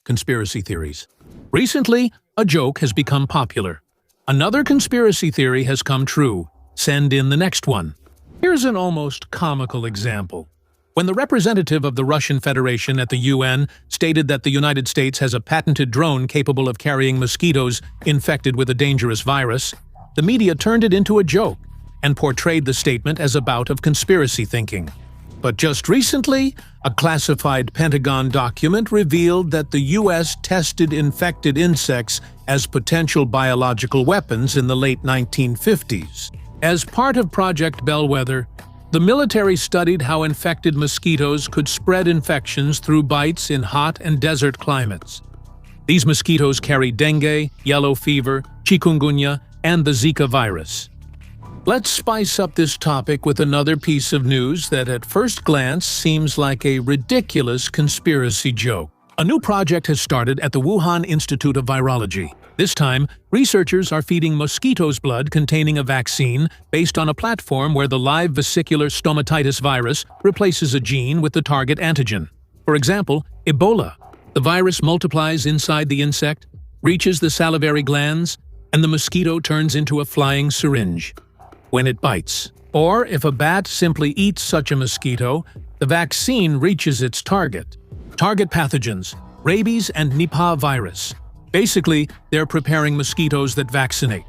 Conspiracy theories. Recently, a joke has become popular. Another conspiracy theory has come true. Send in the next one. Here's an almost comical example. When the representative of the Russian Federation at the UN stated that the United States has a patented drone capable of carrying mosquitoes infected with a dangerous virus, the media turned it into a joke and portrayed the statement as a bout of conspiracy thinking. But just recently, a classified Pentagon document revealed that the U.S. tested infected insects as potential biological weapons in the late 1950s. As part of Project Bellwether, the military studied how infected mosquitoes could spread infections through bites in hot and desert climates. These mosquitoes carry dengue, yellow fever, chikungunya, and the Zika virus. Let's spice up this topic with another piece of news that at first glance seems like a ridiculous conspiracy joke. A new project has started at the Wuhan Institute of Virology. This time, researchers are feeding mosquitoes blood containing a vaccine based on a platform where the live vesicular stomatitis virus replaces a gene with the target antigen. For example, Ebola. The virus multiplies inside the insect, reaches the salivary glands, and the mosquito turns into a flying syringe when it bites. Or if a bat simply eats such a mosquito, the vaccine reaches its target. Target pathogens, rabies and Nipah virus. Basically, they're preparing mosquitoes that vaccinate.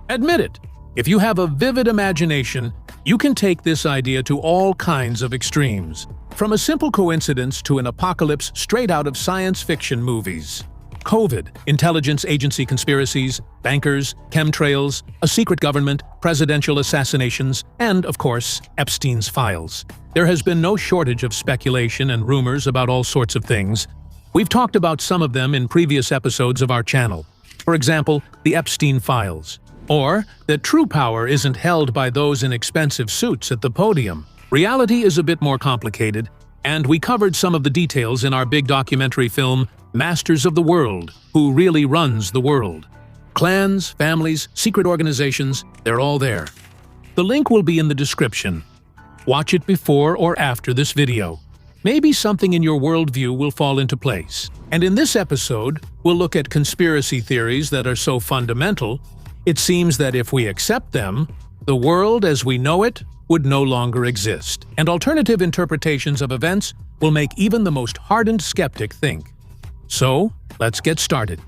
Admit it, if you have a vivid imagination, you can take this idea to all kinds of extremes. From a simple coincidence to an apocalypse straight out of science fiction movies. COVID, intelligence agency conspiracies, bankers, chemtrails, a secret government, presidential assassinations, and, of course, Epstein's files. There has been no shortage of speculation and rumors about all sorts of things. We've talked about some of them in previous episodes of our channel. For example, the Epstein files. Or that true power isn't held by those in expensive suits at the podium. Reality is a bit more complicated, and we covered some of the details in our big documentary film, Masters of the World, Who Really Runs the World. Clans, families, secret organizations, they're all there. The link will be in the description. Watch it before or after this video. Maybe something in your worldview will fall into place. And in this episode, we'll look at conspiracy theories that are so fundamental, it seems that if we accept them, the world as we know it would no longer exist, and alternative interpretations of events will make even the most hardened skeptic think. So, let's get started.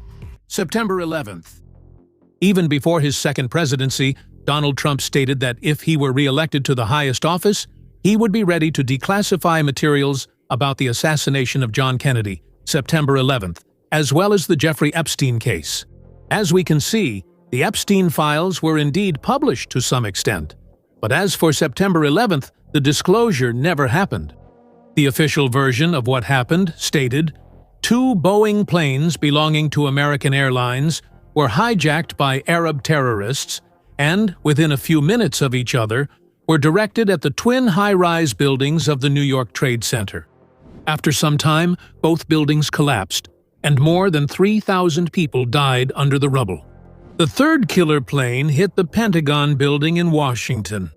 September 11th. Even before his second presidency, Donald Trump stated that if he were re-elected to the highest office, he would be ready to declassify materials about the assassination of John Kennedy, September 11th, as well as the Jeffrey Epstein case. As we can see, the Epstein files were indeed published to some extent. But as for September 11th, the disclosure never happened. The official version of what happened stated, 2 Boeing planes belonging to American Airlines were hijacked by Arab terrorists and, within a few minutes of each other, were directed at the twin high-rise buildings of the New York Trade Center. After some time, both buildings collapsed, and more than 3,000 people died under the rubble. The third killer plane hit the Pentagon building in Washington.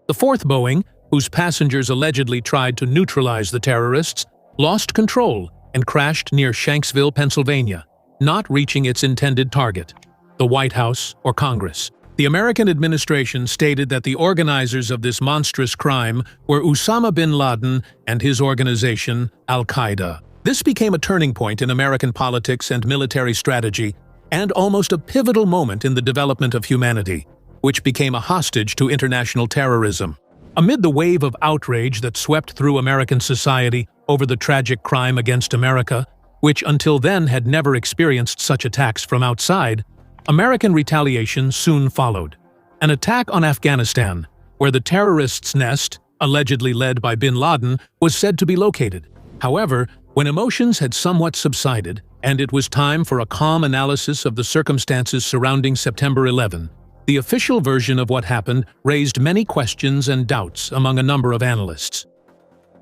The fourth Boeing, whose passengers allegedly tried to neutralize the terrorists, lost control and crashed near Shanksville, Pennsylvania, not reaching its intended target, the White House or Congress. The American administration stated that the organizers of this monstrous crime were Osama bin Laden and his organization, Al-Qaeda. This became a turning point in American politics and military strategy, and almost a pivotal moment in the development of humanity, which became a hostage to international terrorism. Amid the wave of outrage that swept through American society over the tragic crime against America, which until then had never experienced such attacks from outside, American retaliation soon followed. An attack on Afghanistan, where the terrorists' nest, allegedly led by bin Laden, was said to be located. However, when emotions had somewhat subsided, and it was time for a calm analysis of the circumstances surrounding September 11, the official version of what happened raised many questions and doubts among a number of analysts.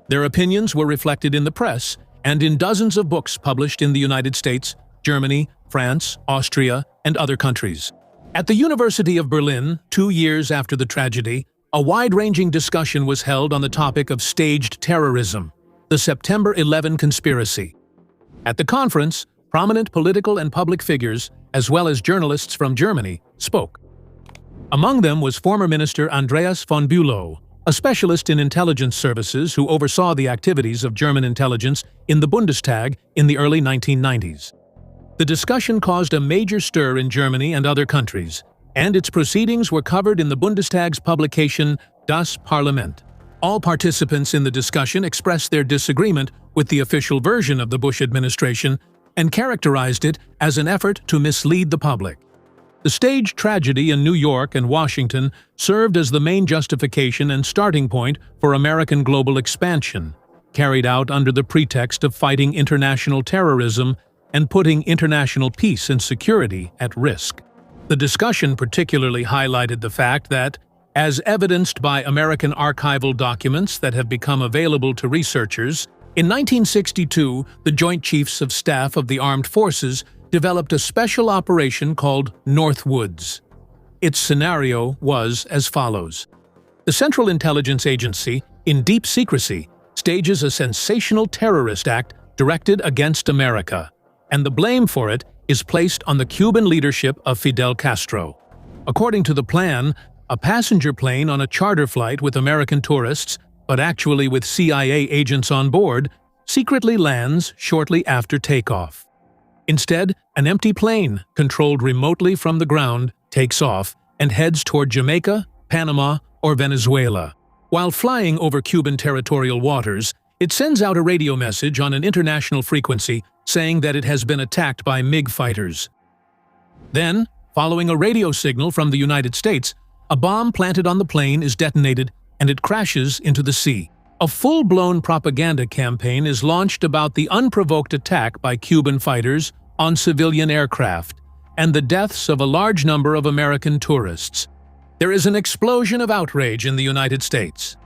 Their opinions were reflected in the press and in dozens of books published in the United States, Germany, France, Austria, and other countries. At the University of Berlin, 2 years after the tragedy, a wide-ranging discussion was held on the topic of staged terrorism, the September 11 conspiracy. At the conference, prominent political and public figures, as well as journalists from Germany, spoke. Among them was former Minister Andreas von Bülow, a specialist in intelligence services who oversaw the activities of German intelligence in the Bundestag in the early 1990s. The discussion caused a major stir in Germany and other countries, and its proceedings were covered in the Bundestag's publication Das Parlament. All participants in the discussion expressed their disagreement with the official version of the Bush administration and characterized it as an effort to mislead the public. The staged tragedy in New York and Washington served as the main justification and starting point for American global expansion, carried out under the pretext of fighting international terrorism and putting international peace and security at risk. The discussion particularly highlighted the fact that, as evidenced by American archival documents that have become available to researchers, in 1962, the Joint Chiefs of Staff of the Armed Forces developed a special operation called Northwoods. Its scenario was as follows. The Central Intelligence Agency, in deep secrecy, stages a sensational terrorist act directed against America, and the blame for it is placed on the Cuban leadership of Fidel Castro. According to the plan, a passenger plane on a charter flight with American tourists, but actually with CIA agents on board, secretly lands shortly after takeoff. Instead, an empty plane, controlled remotely from the ground, takes off and heads toward Jamaica, Panama, or Venezuela. While flying over Cuban territorial waters, it sends out a radio message on an international frequency saying that it has been attacked by MiG fighters. Then, following a radio signal from the United States, a bomb planted on the plane is detonated and it crashes into the sea. A full-blown propaganda campaign is launched about the unprovoked attack by Cuban fighters on civilian aircraft and the deaths of a large number of American tourists. There is an explosion of outrage in the United States.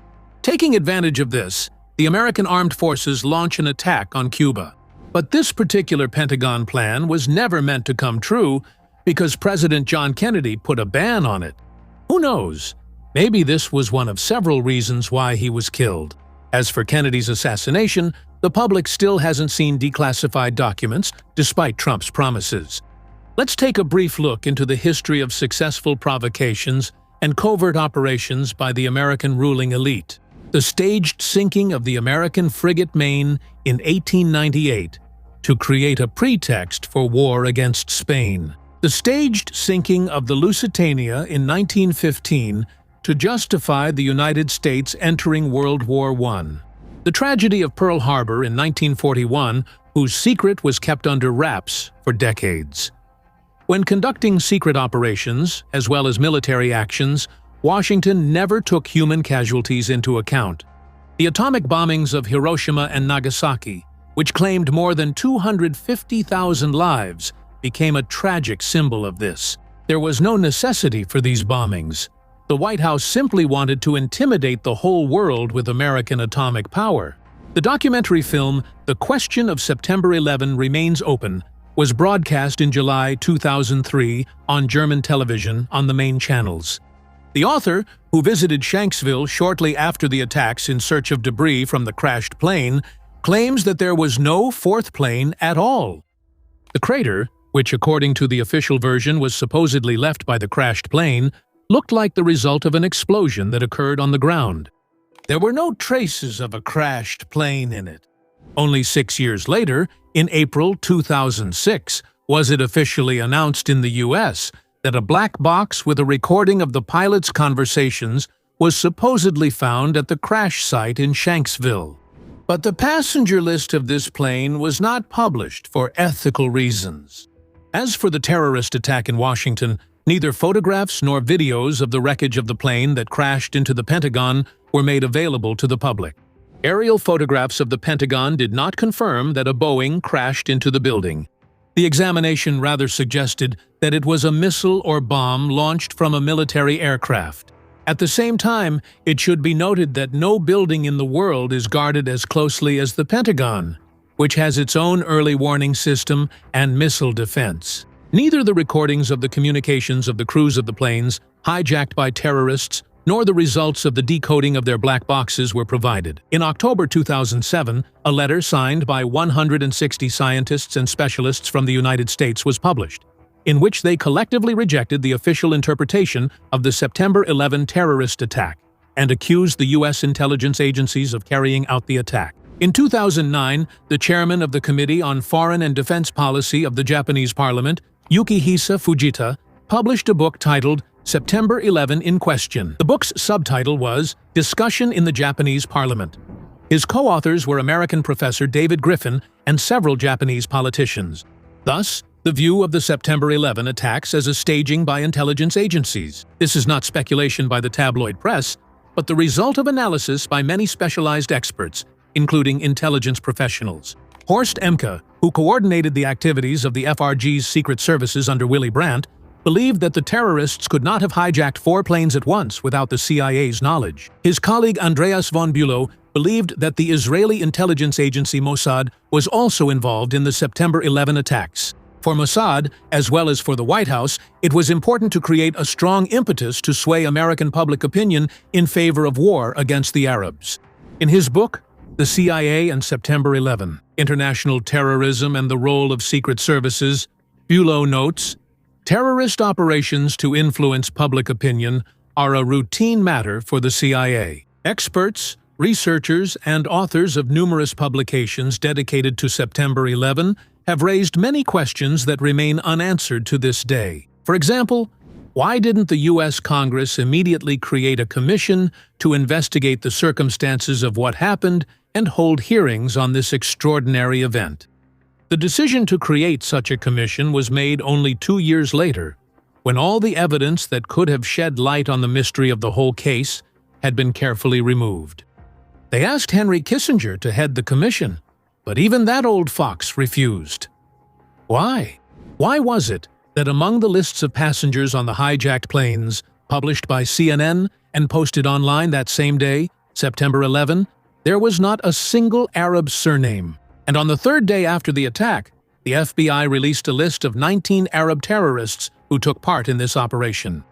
Taking advantage of this, the American armed forces launch an attack on Cuba. But this particular Pentagon plan was never meant to come true because President John Kennedy put a ban on it. Who knows? Maybe this was one of several reasons why he was killed. As for Kennedy's assassination, the public still hasn't seen declassified documents, despite Trump's promises. Let's take a brief look into the history of successful provocations and covert operations by the American ruling elite. The staged sinking of the American frigate Maine in 1898 to create a pretext for war against Spain. The staged sinking of the Lusitania in 1915 to justify the United States entering World War I. The tragedy of Pearl Harbor in 1941, whose secret was kept under wraps for decades. When conducting secret operations, as well as military actions, Washington never took human casualties into account. The atomic bombings of Hiroshima and Nagasaki, which claimed more than 250,000 lives, became a tragic symbol of this. There was no necessity for these bombings. The White House simply wanted to intimidate the whole world with American atomic power. The documentary film The Question of September 11 Remains Open was broadcast in July 2003 on German television on the main channels. The author, who visited Shanksville shortly after the attacks in search of debris from the crashed plane, claims that there was no fourth plane at all. The crater, which according to the official version was supposedly left by the crashed plane, looked like the result of an explosion that occurred on the ground. There were no traces of a crashed plane in it. Only 6 years later, in April 2006, was it officially announced in the U.S. that a black box with a recording of the pilot's conversations was supposedly found at the crash site in Shanksville. But the passenger list of this plane was not published for ethical reasons. As for the terrorist attack in Washington, neither photographs nor videos of the wreckage of the plane that crashed into the Pentagon were made available to the public. Aerial photographs of the Pentagon did not confirm that a Boeing crashed into the building. The examination rather suggested that it was a missile or bomb launched from a military aircraft. At the same time, it should be noted that no building in the world is guarded as closely as the Pentagon, which has its own early warning system and missile defense. Neither the recordings of the communications of the crews of the planes, hijacked by terrorists, nor the results of the decoding of their black boxes were provided. In October 2007, a letter signed by 160 scientists and specialists from the United States was published, in which they collectively rejected the official interpretation of the September 11 terrorist attack and accused the U.S. intelligence agencies of carrying out the attack. In 2009, the chairman of the Committee on Foreign and Defense Policy of the Japanese Parliament, Yukihisa Fujita, published a book titled September 11 in Question. The book's subtitle was Discussion in the Japanese Parliament. His co-authors were American professor David Griffin and several Japanese politicians. Thus, the view of the September 11 attacks as a staging by intelligence agencies. This is not speculation by the tabloid press, but the result of analysis by many specialized experts, including intelligence professionals. Horst Emke, who coordinated the activities of the FRG's secret services under Willy Brandt, believed that the terrorists could not have hijacked 4 planes at once without the CIA's knowledge. His colleague Andreas von Bülow believed that the Israeli intelligence agency Mossad was also involved in the September 11 attacks. For Mossad, as well as for the White House, it was important to create a strong impetus to sway American public opinion in favor of war against the Arabs. In his book, The CIA and September 11, International Terrorism and the Role of Secret Services, Bülow notes, terrorist operations to influence public opinion are a routine matter for the CIA. Experts, researchers, and authors of numerous publications dedicated to September 11 have raised many questions that remain unanswered to this day. For example, why didn't the U.S. Congress immediately create a commission to investigate the circumstances of what happened and hold hearings on this extraordinary event? The decision to create such a commission was made only 2 years later, when all the evidence that could have shed light on the mystery of the whole case had been carefully removed. They asked Henry Kissinger to head the commission, but even that old fox refused. Why? Why was it that among the lists of passengers on the hijacked planes, published by CNN and posted online that same day, September 11, there was not a single Arab surname? And on the 3rd day after the attack, the FBI released a list of 19 Arab terrorists who took part in this operation.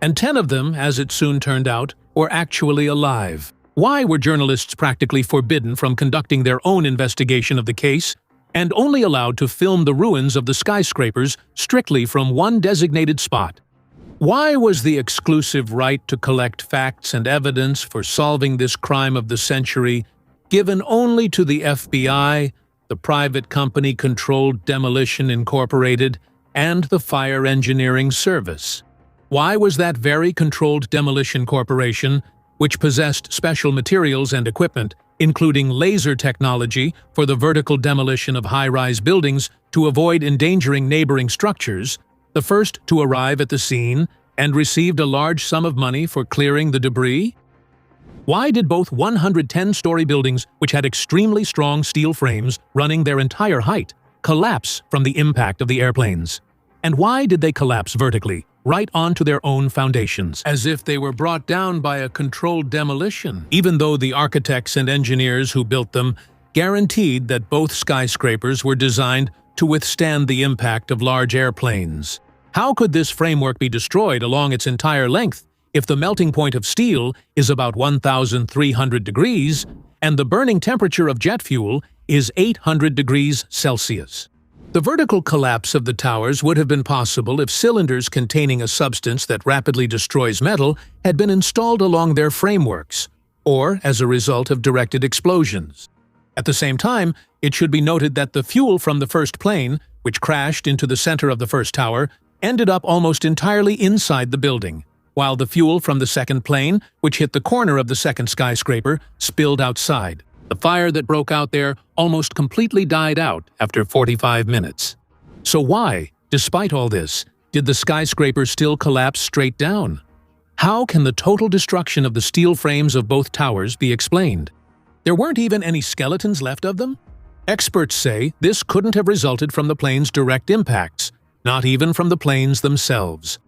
And 10 of them, as it soon turned out, were actually alive. Why were journalists practically forbidden from conducting their own investigation of the case and only allowed to film the ruins of the skyscrapers strictly from one designated spot? Why was the exclusive right to collect facts and evidence for solving this crime of the century given only to the FBI, the private company-controlled Demolition Incorporated, and the Fire Engineering Service? Why was that very controlled Demolition Corporation, which possessed special materials and equipment, including laser technology for the vertical demolition of high-rise buildings to avoid endangering neighboring structures, the first to arrive at the scene and received a large sum of money for clearing the debris? Why did both 110-story buildings, which had extremely strong steel frames running their entire height, collapse from the impact of the airplanes? And why did they collapse vertically, right onto their own foundations, as if they were brought down by a controlled demolition, even though the architects and engineers who built them guaranteed that both skyscrapers were designed to withstand the impact of large airplanes? How could this framework be destroyed along its entire length if the melting point of steel is about 1,300 degrees and the burning temperature of jet fuel is 800 degrees Celsius? The vertical collapse of the towers would have been possible if cylinders containing a substance that rapidly destroys metal had been installed along their frameworks, or as a result of directed explosions. At the same time, it should be noted that the fuel from the first plane, which crashed into the center of the first tower, ended up almost entirely inside the building, while the fuel from the second plane, which hit the corner of the second skyscraper, spilled outside. The fire that broke out there almost completely died out after 45 minutes. So why, despite all this, did the skyscraper still collapse straight down? How can the total destruction of the steel frames of both towers be explained? There weren't even any skeletons left of them? Experts say this couldn't have resulted from the plane's direct impacts, not even from the planes themselves.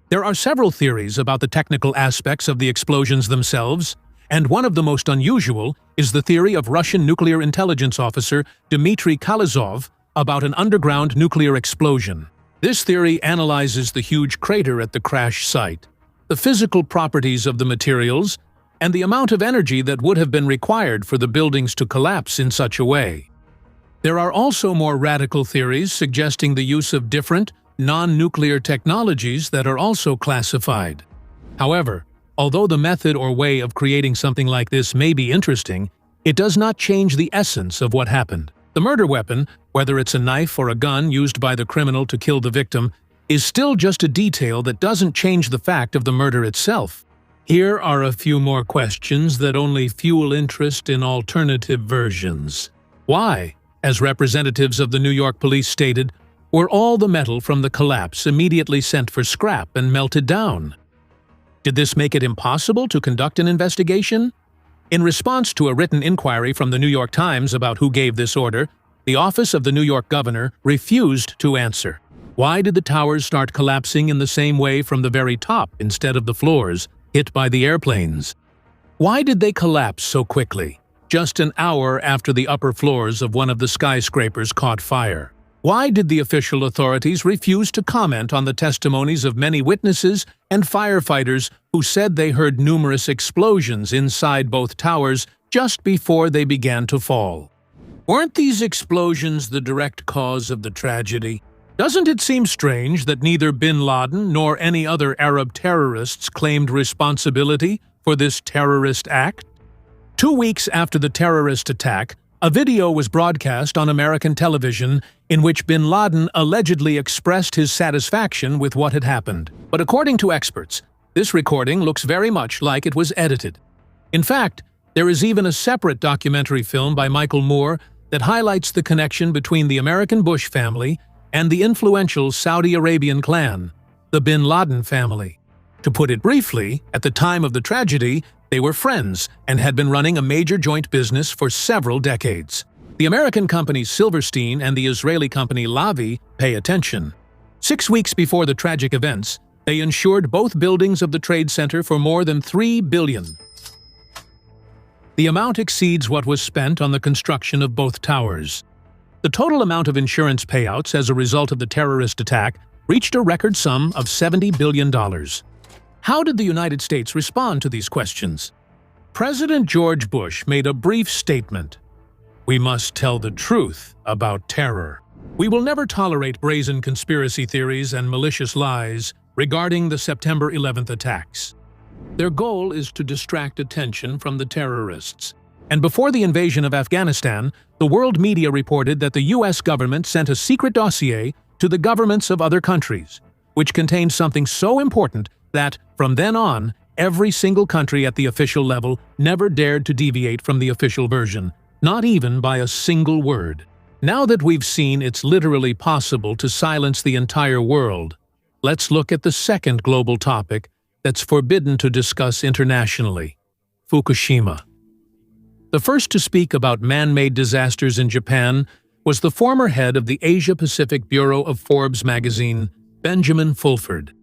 There are several theories about the technical aspects of the explosions themselves, and one of the most unusual is the theory of Russian nuclear intelligence officer Dmitry Kalizov about an underground nuclear explosion. This theory analyzes the huge crater at the crash site, the physical properties of the materials, and the amount of energy that would have been required for the buildings to collapse in such a way. There are also more radical theories suggesting the use of different, non-nuclear technologies that are also classified. However, although the method or way of creating something like this may be interesting, it does not change the essence of what happened. The murder weapon, whether it's a knife or a gun used by the criminal to kill the victim, is still just a detail that doesn't change the fact of the murder itself. Here are a few more questions that only fuel interest in alternative versions. Why, as representatives of the New York police stated, were all the metal from the collapse immediately sent for scrap and melted down? Did this make it impossible to conduct an investigation? In response to a written inquiry from the New York Times about who gave this order, the office of the New York governor refused to answer. Why did the towers start collapsing in the same way from the very top instead of the floors, hit by the airplanes? Why did they collapse so quickly, just an hour after the upper floors of one of the skyscrapers caught fire? Why did the official authorities refuse to comment on the testimonies of many witnesses and firefighters who said they heard numerous explosions inside both towers just before they began to fall? Weren't these explosions the direct cause of the tragedy? Doesn't it seem strange that neither bin Laden nor any other Arab terrorists claimed responsibility for this terrorist act? 2 weeks after the terrorist attack, a video was broadcast on American television in which bin Laden allegedly expressed his satisfaction with what had happened. But according to experts, this recording looks very much like it was edited. In fact, there is even a separate documentary film by Michael Moore that highlights the connection between the American Bush family and the influential Saudi Arabian clan, the bin Laden family. To put it briefly, at the time of the tragedy, they were friends and had been running a major joint business for several decades. The American company Silverstein and the Israeli company Lavi pay attention. 6 weeks before the tragic events, they insured both buildings of the Trade Center for more than $3 billion. The amount exceeds what was spent on the construction of both towers. The total amount of insurance payouts as a result of the terrorist attack reached a record sum of $70 billion. How did the United States respond to these questions? President George Bush made a brief statement. "We must tell the truth about terror. We will never tolerate brazen conspiracy theories and malicious lies regarding the September 11th attacks. Their goal is to distract attention from the terrorists." And before the invasion of Afghanistan, the world media reported that the U.S. government sent a secret dossier to the governments of other countries, which contained something so important that, from then on, every single country at the official level never dared to deviate from the official version, not even by a single word. Now that we've seen it's literally possible to silence the entire world, let's look at the second global topic that's forbidden to discuss internationally: Fukushima. The first to speak about man-made disasters in Japan was the former head of the Asia-Pacific Bureau of Forbes magazine, Benjamin Fulford.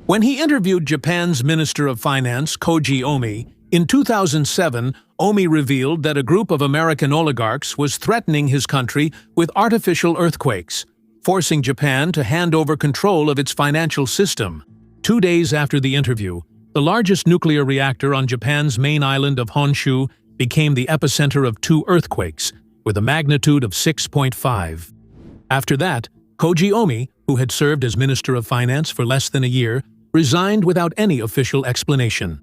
When he interviewed Japan's Minister of Finance, Koji Omi, in 2007, Omi revealed that a group of American oligarchs was threatening his country with artificial earthquakes, forcing Japan to hand over control of its financial system. 2 days after the interview, the largest nuclear reactor on Japan's main island of Honshu became the epicenter of 2 earthquakes, with a magnitude of 6.5. After that, Koji Omi, who had served as Minister of Finance for less than a year, resigned without any official explanation.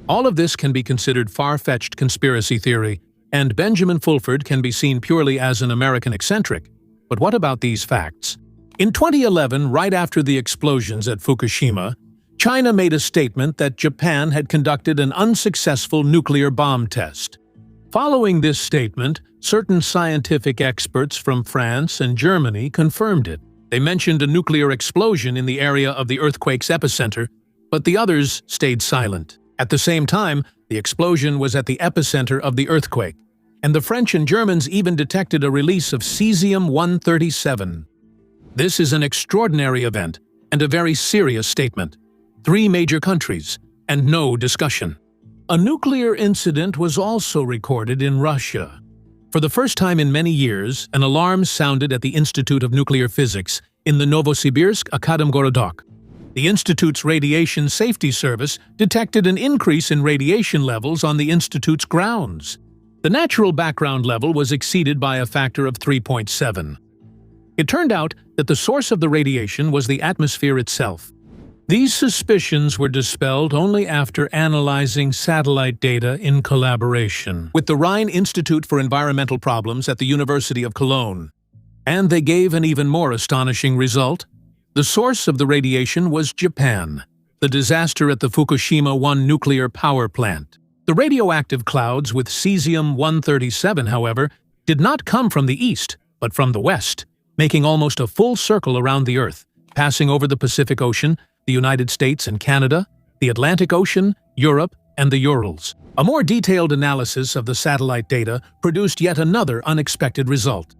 All of this can be considered far-fetched conspiracy theory, and Benjamin Fulford can be seen purely as an American eccentric. But what about these facts? In 2011, right after the explosions at Fukushima, China made a statement that Japan had conducted an unsuccessful nuclear bomb test. Following this statement, certain scientific experts from France and Germany confirmed it. They mentioned a nuclear explosion in the area of the earthquake's epicenter, but the others stayed silent. At the same time, the explosion was at the epicenter of the earthquake, and the French and Germans even detected a release of cesium-137. This is an extraordinary event and a very serious statement. 3 major countries, and no discussion. A nuclear incident was also recorded in Russia. For the first time in many years, an alarm sounded at the Institute of Nuclear Physics in the Novosibirsk Akademgorodok. The Institute's Radiation Safety Service detected an increase in radiation levels on the Institute's grounds. The natural background level was exceeded by a factor of 3.7. It turned out that the source of the radiation was the atmosphere itself. These suspicions were dispelled only after analyzing satellite data in collaboration with the Rhine Institute for Environmental Problems at the University of Cologne. And they gave an even more astonishing result. The source of the radiation was Japan, the disaster at the Fukushima 1 nuclear power plant. The radioactive clouds with cesium-137, however, did not come from the east, but from the west, making almost a full circle around the Earth, passing over the Pacific Ocean, the United States and Canada, the Atlantic Ocean, Europe, and the Urals. A more detailed analysis of the satellite data produced yet another unexpected result.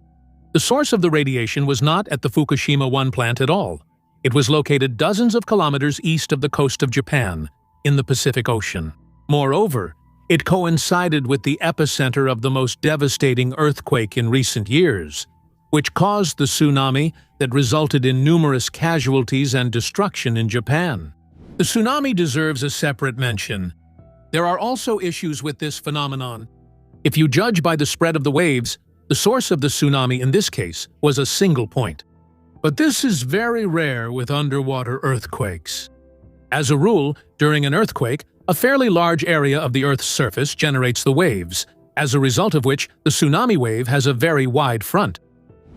The source of the radiation was not at the Fukushima 1 plant at all. It was located dozens of kilometers east of the coast of Japan, in the Pacific Ocean. Moreover, it coincided with the epicenter of the most devastating earthquake in recent years, which caused the tsunami that resulted in numerous casualties and destruction in Japan. The tsunami deserves a separate mention. There are also issues with this phenomenon. If you judge by the spread of the waves, the source of the tsunami in this case was a single point. But this is very rare with underwater earthquakes. As a rule, during an earthquake, a fairly large area of the Earth's surface generates the waves, as a result of which the tsunami wave has a very wide front.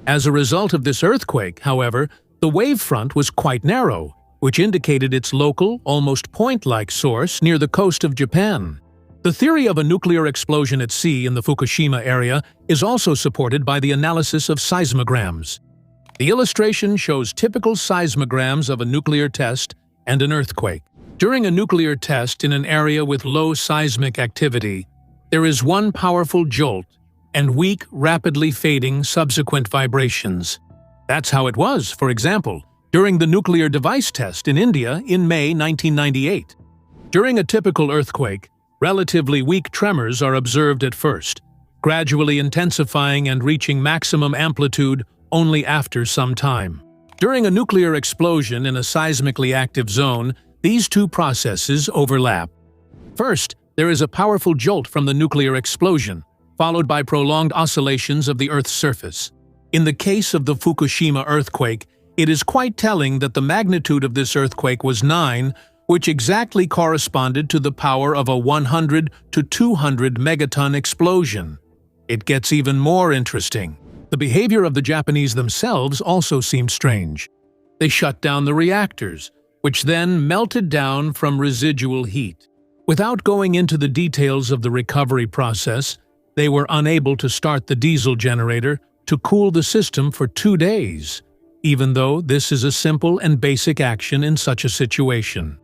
As a result of this earthquake, however, the wave front was quite narrow, which indicated its local, almost point-like source near the coast of Japan. The theory of a nuclear explosion at sea in the Fukushima area is also supported by the analysis of seismograms. The illustration shows typical seismograms of a nuclear test and an earthquake. During a nuclear test in an area with low seismic activity, there is one powerful jolt and weak, rapidly fading subsequent vibrations. That's how it was, for example, during the nuclear device test in India in May 1998. During a typical earthquake, relatively weak tremors are observed at first, gradually intensifying and reaching maximum amplitude only after some time. During a nuclear explosion in a seismically active zone, these two processes overlap. First, there is a powerful jolt from the nuclear explosion, followed by prolonged oscillations of the Earth's surface. In the case of the Fukushima earthquake, it is quite telling that the magnitude of this earthquake was 9, which exactly corresponded to the power of a 100 to 200 megaton explosion. It gets even more interesting. The behavior of the Japanese themselves also seemed strange. They shut down the reactors, which then melted down from residual heat. Without going into the details of the recovery process, they were unable to start the diesel generator to cool the system for 2 days, even though this is a simple and basic action in such a situation.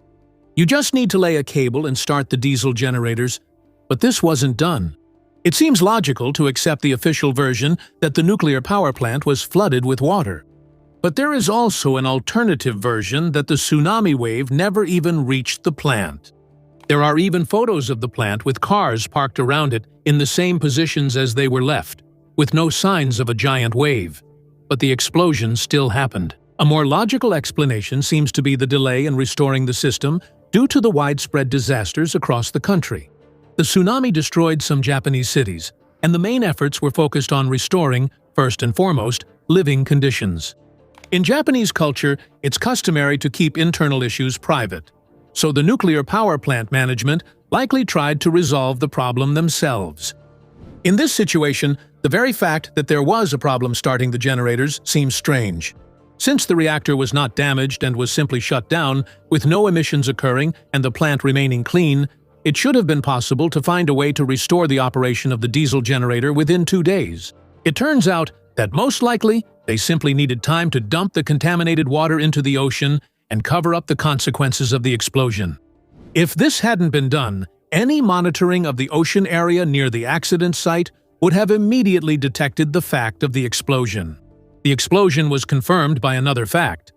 You just need to lay a cable and start the diesel generators, but this wasn't done. It seems logical to accept the official version that the nuclear power plant was flooded with water. But there is also an alternative version that the tsunami wave never even reached the plant. There are even photos of the plant with cars parked around it in the same positions as they were left, with no signs of a giant wave. But the explosion still happened. A more logical explanation seems to be the delay in restoring the system due to the widespread disasters across the country. The tsunami destroyed some Japanese cities, and the main efforts were focused on restoring, first and foremost, living conditions. In Japanese culture, it's customary to keep internal issues private, so the nuclear power plant management likely tried to resolve the problem themselves. In this situation, the very fact that there was a problem starting the generators seems strange. Since the reactor was not damaged and was simply shut down, with no emissions occurring and the plant remaining clean, it should have been possible to find a way to restore the operation of the diesel generator within 2 days. It turns out that most likely, they simply needed time to dump the contaminated water into the ocean and cover up the consequences of the explosion. If this hadn't been done, any monitoring of the ocean area near the accident site would have immediately detected the fact of the explosion. The explosion was confirmed by another fact.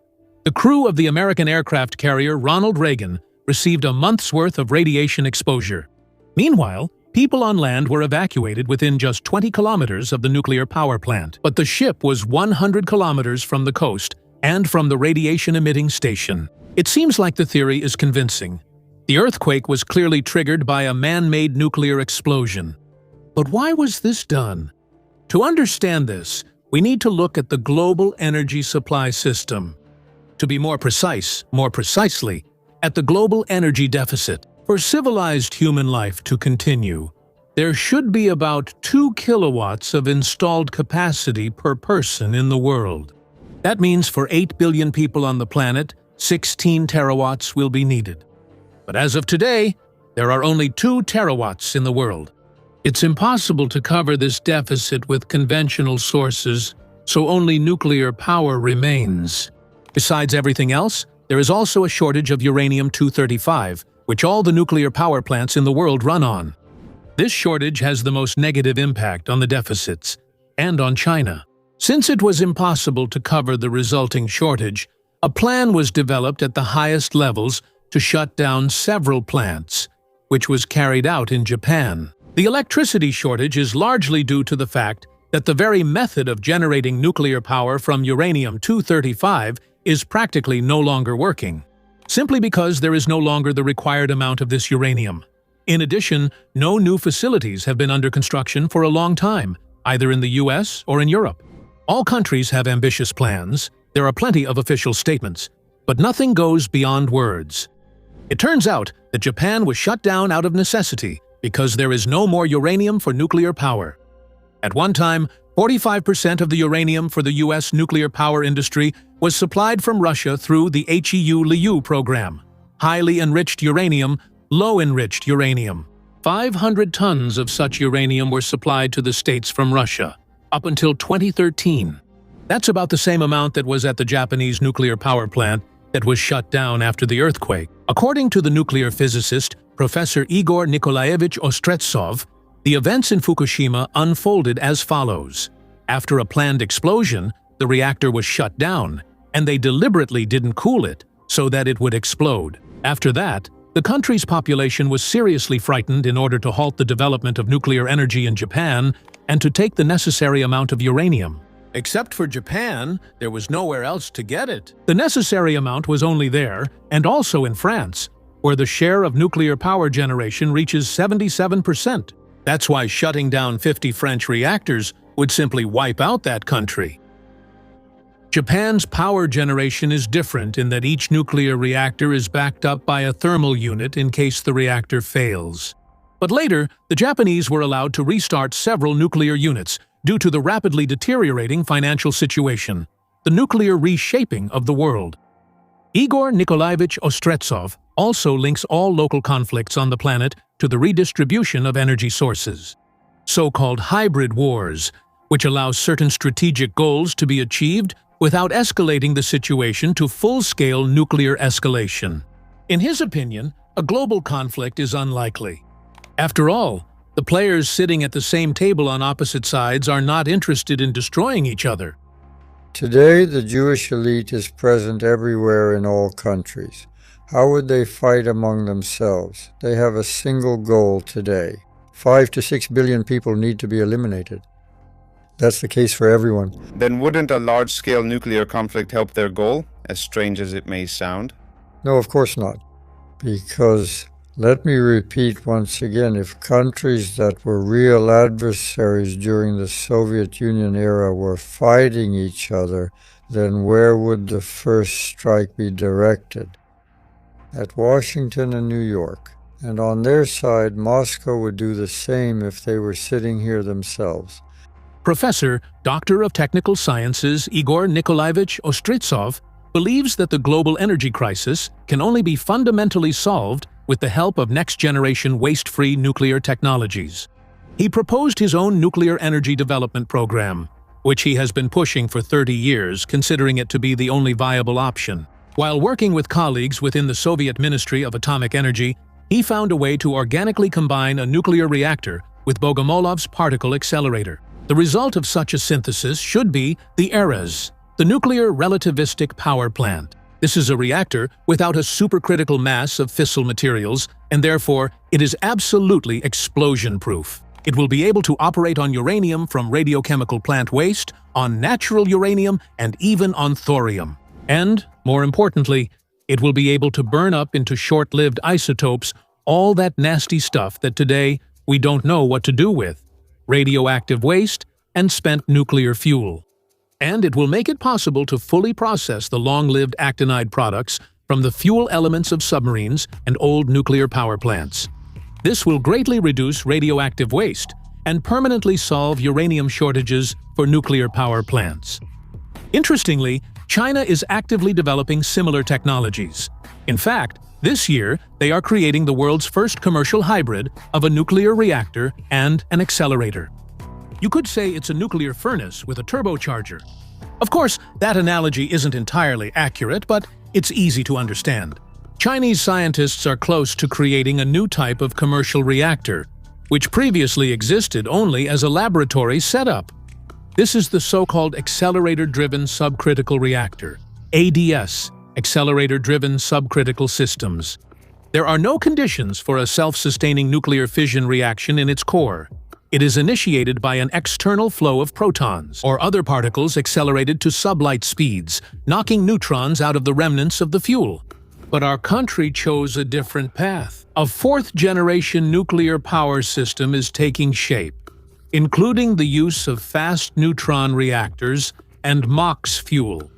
The crew of the American aircraft carrier Ronald Reagan received a month's worth of radiation exposure. Meanwhile, people on land were evacuated within just 20 kilometers of the nuclear power plant, but the ship was 100 kilometers from the coast and from the radiation-emitting station. It seems like the theory is convincing. The earthquake was clearly triggered by a man-made nuclear explosion. But why was this done? To understand this, we need to look at the global energy supply system. To be more precisely, at the global energy deficit. For civilized human life to continue, there should be about 2 kilowatts of installed capacity per person in the world. That means for 8 billion people on the planet, 16 terawatts will be needed. But as of today, there are only 2 terawatts in the world. It's impossible to cover this deficit with conventional sources, so only nuclear power remains. Besides everything else, there is also a shortage of uranium-235, which all the nuclear power plants in the world run on. This shortage has the most negative impact on the deficits, and on China. Since it was impossible to cover the resulting shortage, a plan was developed at the highest levels to shut down several plants, which was carried out in Japan. The electricity shortage is largely due to the fact that the very method of generating nuclear power from uranium-235 is practically no longer working, simply because there is no longer the required amount of this uranium. In addition, no new facilities have been under construction for a long time, either in the US or in Europe. All countries have ambitious plans, there are plenty of official statements, but nothing goes beyond words. It turns out that Japan was shut down out of necessity because there is no more uranium for nuclear power. At one time, 45% of the uranium for the US nuclear power industry was supplied from Russia through the HEU-LEU program, highly enriched uranium, low-enriched uranium. 500 tons of such uranium were supplied to the states from Russia, up until 2013. That's about the same amount that was at the Japanese nuclear power plant that was shut down after the earthquake. According to the nuclear physicist, Professor Igor Nikolaevich Ostretsov, the events in Fukushima unfolded as follows. After a planned explosion, the reactor was shut down, and they deliberately didn't cool it so that it would explode. After that, the country's population was seriously frightened in order to halt the development of nuclear energy in Japan and to take the necessary amount of uranium. Except for Japan, there was nowhere else to get it. The necessary amount was only there, and also in France, where the share of nuclear power generation reaches 77%. That's why shutting down 50 French reactors would simply wipe out that country. Japan's power generation is different in that each nuclear reactor is backed up by a thermal unit in case the reactor fails. But later, the Japanese were allowed to restart several nuclear units due to the rapidly deteriorating financial situation, the nuclear reshaping of the world. Igor Nikolaevich Ostretsov also links all local conflicts on the planet to the redistribution of energy sources. So-called hybrid wars, which allow certain strategic goals to be achieved without escalating the situation to full-scale nuclear escalation. In his opinion, a global conflict is unlikely. After all, the players sitting at the same table on opposite sides are not interested in destroying each other. Today, the Jewish elite is present everywhere in all countries. How would they fight among themselves? They have a single goal today. 5 to 6 billion people need to be eliminated. That's the case for everyone. Then wouldn't a large-scale nuclear conflict help their goal, as strange as it may sound? No, of course not. Because, let me repeat once again, if countries that were real adversaries during the Soviet Union era were fighting each other, then where would the first strike be directed? At Washington and New York. And on their side, Moscow would do the same if they were sitting here themselves. Professor, Doctor of Technical Sciences Igor Nikolaevich Ostretsov believes that the global energy crisis can only be fundamentally solved with the help of next-generation waste-free nuclear technologies. He proposed his own nuclear energy development program, which he has been pushing for 30 years, considering it to be the only viable option. While working with colleagues within the Soviet Ministry of Atomic Energy, he found a way to organically combine a nuclear reactor with Bogomolov's particle accelerator. The result of such a synthesis should be the ERAS, the Nuclear Relativistic Power Plant. This is a reactor without a supercritical mass of fissile materials, and therefore it is absolutely explosion-proof. It will be able to operate on uranium from radiochemical plant waste, on natural uranium, and even on thorium. And, more importantly, It will be able to burn up into short-lived isotopes all that nasty stuff that today we don't know what to do with: radioactive waste and spent nuclear fuel. And it will make it possible to fully process the long-lived actinide products from the fuel elements of submarines and old nuclear power plants. This will greatly reduce radioactive waste and permanently solve uranium shortages for nuclear power plants. Interestingly, China is actively developing similar technologies. In fact, this year, they are creating the world's first commercial hybrid of a nuclear reactor and an accelerator. You could say it's a nuclear furnace with a turbocharger. Of course, that analogy isn't entirely accurate, but it's easy to understand. Chinese scientists are close to creating a new type of commercial reactor, which previously existed only as a laboratory setup. This is the so-called Accelerator-Driven Subcritical Reactor, ADS, Accelerator-Driven Subcritical Systems. There are no conditions for a self-sustaining nuclear fission reaction in its core. It is initiated by an external flow of protons or other particles accelerated to sublight speeds, knocking neutrons out of the remnants of the fuel. But our country chose a different path. A fourth-generation nuclear power system is taking shape, including the use of fast neutron reactors and MOX fuel.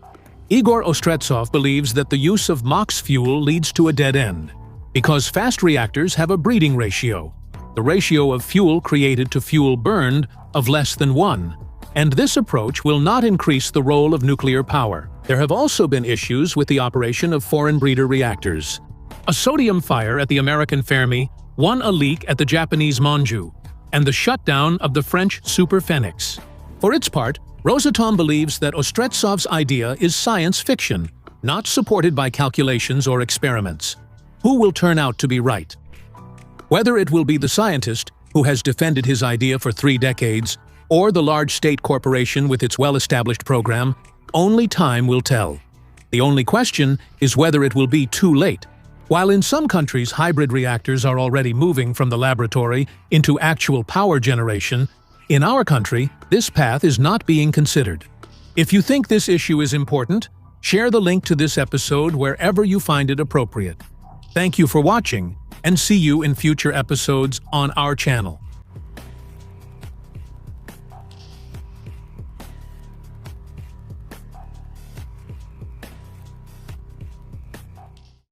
Igor Ostretsov believes that the use of MOX fuel leads to a dead end, because fast reactors have a breeding ratio, the ratio of fuel created to fuel burned, of less than 1, and this approach will not increase the role of nuclear power. There have also been issues with the operation of foreign breeder reactors. A sodium fire at the American Fermi, a leak at the Japanese Monju, and the shutdown of the French Super Phoenix. For its part, Rosatom believes that Ostretsov's idea is science fiction, not supported by calculations or experiments. Who will turn out to be right? Whether it will be the scientist who has defended his idea for 3 decades, or the large state corporation with its well-established program, only time will tell. The only question is whether it will be too late. While in some countries hybrid reactors are already moving from the laboratory into actual power generation, in our country, this path is not being considered. If you think this issue is important, share the link to this episode wherever you find it appropriate. Thank you for watching, and see you in future episodes on our channel.